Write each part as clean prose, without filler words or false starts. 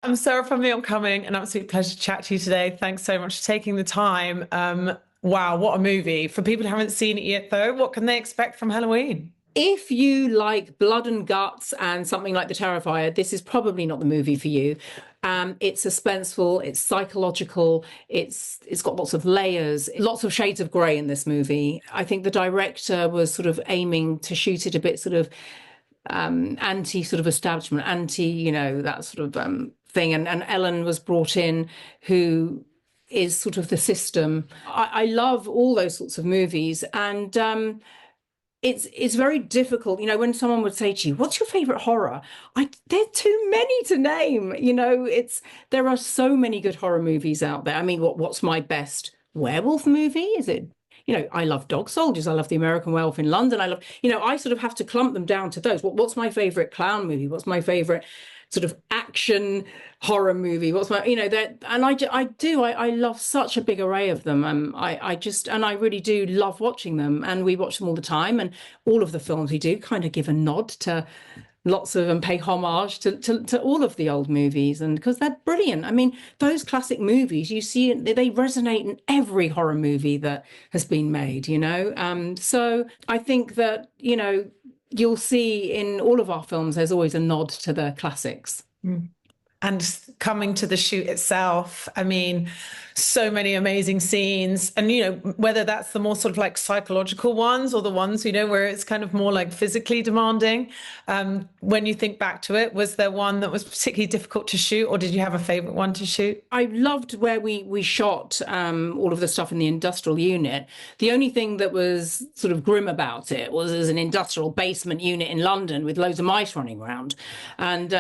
I'm Sarah from The Upcoming. An absolute pleasure to chat to you today. Thanks so much for taking the time. Wow, what a movie. For people who haven't seen it yet, though, what can they expect from Helloween? If you like blood and guts and something like The Terrifier, this is probably not the movie for you. It's suspenseful, it's psychological, it's got lots of layers, lots of shades of grey in this movie. I think the director was sort of aiming to shoot it a bit sort of anti sort of establishment, anti, that sort of thing. And Ellen was brought in, who is sort of the system. I love all those sorts of movies. And it's very difficult, when someone would say to you, "What's your favorite horror?" There are too many to name. There are so many good horror movies out there. I mean, what's my best werewolf movie? Is it? I love Dog Soldiers. I love The American Werewolf in London. I love, I sort of have to clump them down to those. What's my favorite clown movie? What's my favorite sort of action horror movie? What's my, that, and I love such a big array of them. I really do love watching them, and we watch them all the time. And all of the films we do kind of give a nod to lots of and pay homage to all of the old movies, and because they're brilliant. I mean, those classic movies, you see, they resonate in every horror movie that has been made, so I think that, you'll see in all of our films, there's always a nod to the classics. And coming to the shoot itself, I mean, so many amazing scenes. And, whether that's the more sort of like psychological ones or the ones, where it's kind of more like physically demanding. When you think back to it, was there one that was particularly difficult to shoot, or did you have a favorite one to shoot? I loved where we shot all of the stuff in the industrial unit. The only thing that was sort of grim about it was as an industrial basement unit in London with loads of mice running around. And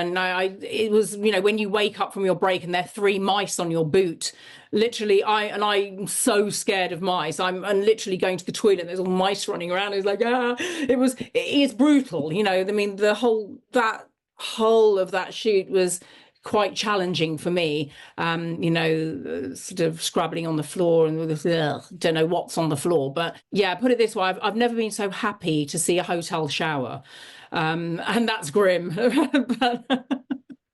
it was, when you wake up from your break and there are 3 mice on your boot, literally, I'm so scared of mice. I'm literally going to the toilet. There's all mice running around. It's like, it's brutal. I mean, that whole of that shoot was quite challenging for me. Sort of scrabbling on the floor and don't know what's on the floor. But yeah, put it this way, I've never been so happy to see a hotel shower. And that's grim. But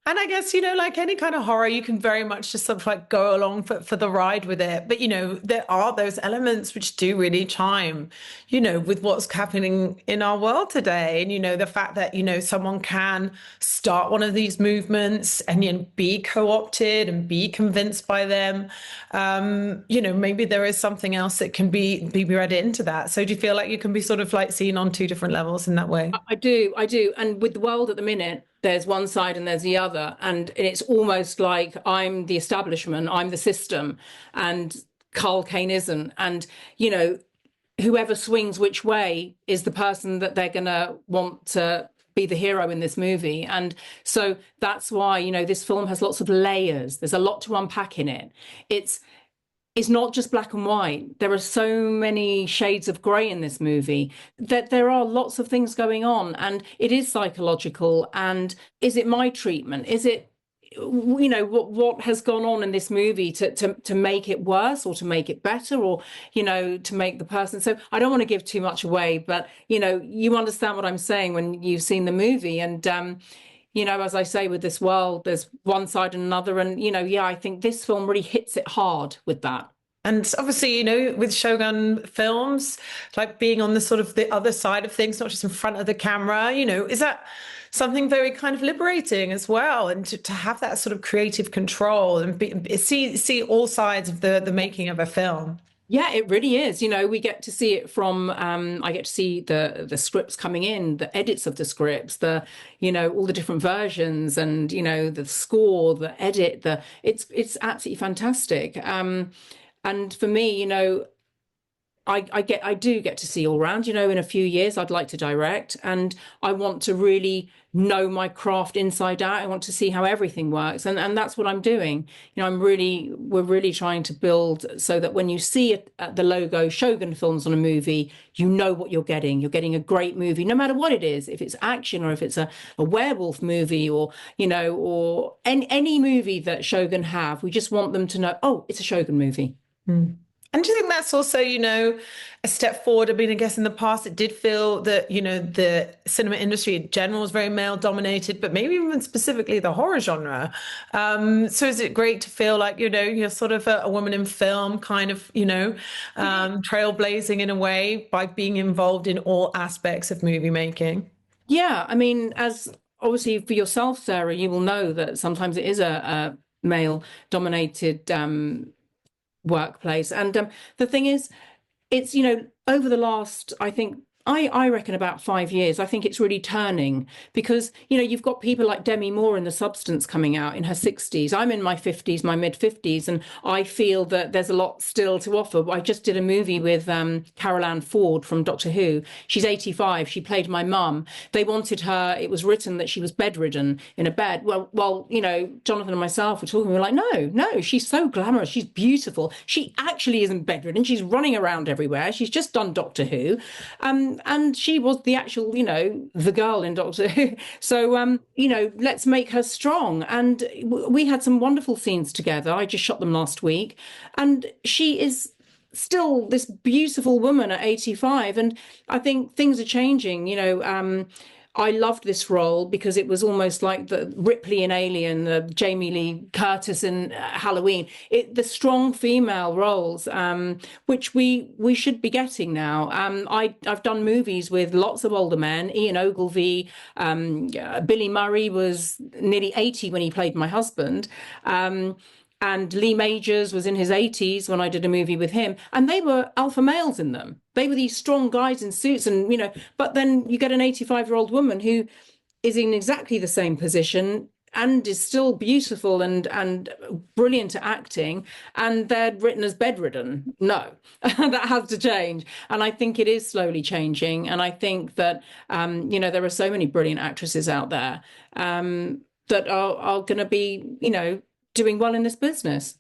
And I guess, like any kind of horror, you can very much just sort of like go along for the ride with it. But, there are those elements which do really chime, with what's happening in our world today. And, the fact that, someone can start one of these movements and, be co-opted and be convinced by them. Maybe there is something else that can be read into that. So do you feel like you can be sort of like seen on 2 different levels in that way? I do. And with the world at the minute, there's one side and there's the other. And it's almost like I'm the establishment, I'm the system, and Carl Kane isn't. And, whoever swings which way is the person that they're going to want to be the hero in this movie. And so that's why, this film has lots of layers. There's a lot to unpack in it. It's not just black and white. There are so many shades of grey in this movie, that there are lots of things going on, and it is psychological. And is it my treatment? Is it, what has gone on in this movie to make it worse or to make it better, or, to make the person. So I don't want to give too much away, but, you understand what I'm saying when you've seen the movie. And, as I say, with this world, there's one side and another. And, I think this film really hits it hard with that. And obviously, with Shogun Films, like being on the sort of the other side of things, not just in front of the camera, is that something very kind of liberating as well? And to have that sort of creative control and see all sides of the making of a film. Yeah, it really is. We get to see it from, I get to see the scripts coming in, the edits of the scripts, all the different versions, and, the score, the edit, it's absolutely fantastic. And for me, I do get to see all round. In a few years, I'd like to direct, and I want to really know my craft inside out. I want to see how everything works, and that's what I'm doing. We're really trying to build so that when you see the logo Shogun Films on a movie, you know what you're getting. You're getting a great movie, no matter what it is. If it's action, or if it's a werewolf movie, or or any movie that Shogun have, we just want them to know, oh, it's a Shogun movie. And do you think that's also, a step forward? I mean, I guess in the past it did feel that, the cinema industry in general was very male dominated, but maybe even specifically the horror genre. So is it great to feel like, you're sort of a woman in film, kind of, trailblazing in a way by being involved in all aspects of movie making? Yeah, I mean, as obviously for yourself, Sarah, you will know that sometimes it is a male dominated workplace. And the thing is, it's, over the last, I think, I reckon about 5 years, I think it's really turning because, you've got people like Demi Moore in The Substance coming out in her 60s. I'm in my 50s, my mid 50s, and I feel that there's a lot still to offer. I just did a movie with Carol Ann Ford from Doctor Who. She's 85. She played my mum. They wanted her, it was written that she was bedridden in a bed. Well, Jonathan and myself were talking, we were like, no, she's so glamorous. She's beautiful. She actually isn't bedridden. She's running around everywhere. She's just done Doctor Who. And she was the actual, the girl in Doctor Who. So, let's make her strong. And we had some wonderful scenes together. I just shot them last week. And she is still this beautiful woman at 85. And I think things are changing. I loved this role because it was almost like the Ripley in Alien, the Jamie Lee Curtis in Halloween. The strong female roles, which we should be getting now. I've done movies with lots of older men. Ian Ogilvy, Billy Murray was nearly 80 when he played my husband. And Lee Majors was in his 80s when I did a movie with him, and they were alpha males in them. They were these strong guys in suits, and but then you get an 85-year-old woman who is in exactly the same position and is still beautiful and brilliant at acting, and they're written as bedridden. No, that has to change. And I think it is slowly changing. And I think that, there are so many brilliant actresses out there that are going to be, doing well in this business.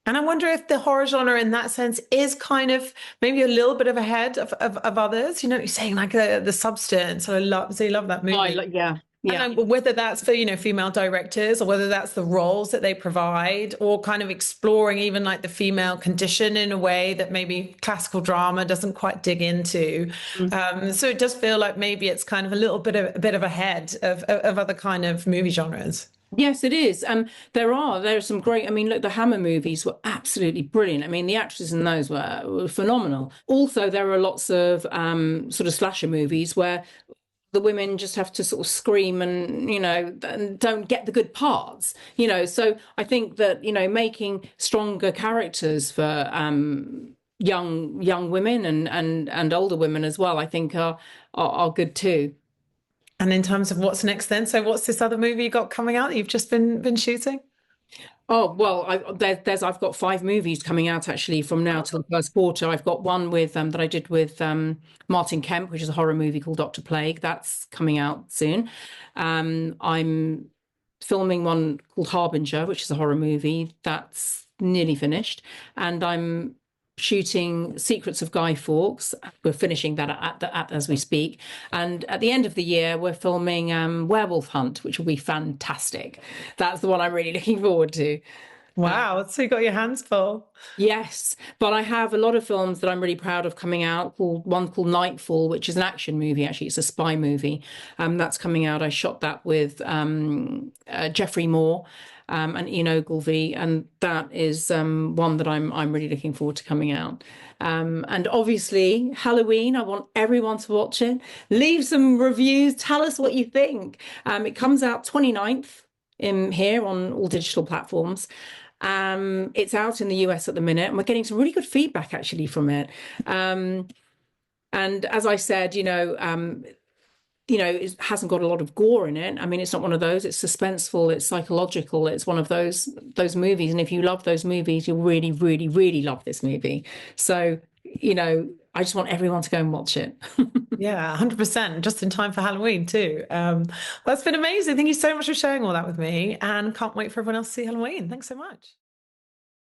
And I wonder if the horror genre in that sense is kind of maybe a little bit of ahead of others. You're saying like The Substance. So you love that movie. Yeah. Yeah. And whether that's for, female directors or whether that's the roles that they provide or kind of exploring even like the female condition in a way that maybe classical drama doesn't quite dig into. So it does feel like maybe it's kind of a bit of ahead of other kind of movie genres. Yes, it is. There are some great, look, the Hammer movies were absolutely brilliant. The actresses in those were phenomenal. Also, there are lots of sort of slasher movies where the women just have to sort of scream and, and don't get the good parts, So I think that, making stronger characters for young women and older women as well, I think are good too. And in terms of what's next then, so what's this other movie you got coming out that you've just been shooting? Oh, well, I've got 5 movies coming out actually from now till the first quarter. I've got one with that I did with Martin Kemp, which is a horror movie called Dr. Plague. That's coming out soon. I'm filming one called Harbinger, which is a horror movie. That's nearly finished. And I'm shooting Secrets of Guy Fawkes. We're finishing that at as we speak. And at the end of the year, we're filming Werewolf Hunt, which will be fantastic. That's the one I'm really looking forward to. Wow, so you got your hands full. Yes, but I have a lot of films that I'm really proud of coming out. One called Nightfall, which is an action movie. Actually, it's a spy movie. That's coming out. I shot that with Jeffrey Moore and Ian Ogilvy, and that is one that I'm really looking forward to coming out. And obviously, Helloween. I want everyone to watch it. Leave some reviews. Tell us what you think. It comes out 29th here on all digital platforms. It's out in the US at the minute, and we're getting some really good feedback actually from it. And as I said, it hasn't got a lot of gore in it. It's not one of those. It's suspenseful. It's psychological. It's one of those movies. And if you love those movies, you'll really, really, really love this movie. So, I just want everyone to go and watch it. Yeah, 100%. Just in time for Halloween too. That's been amazing. Thank you so much for sharing all that with me, and can't wait for everyone else to see Halloween. Thanks so much.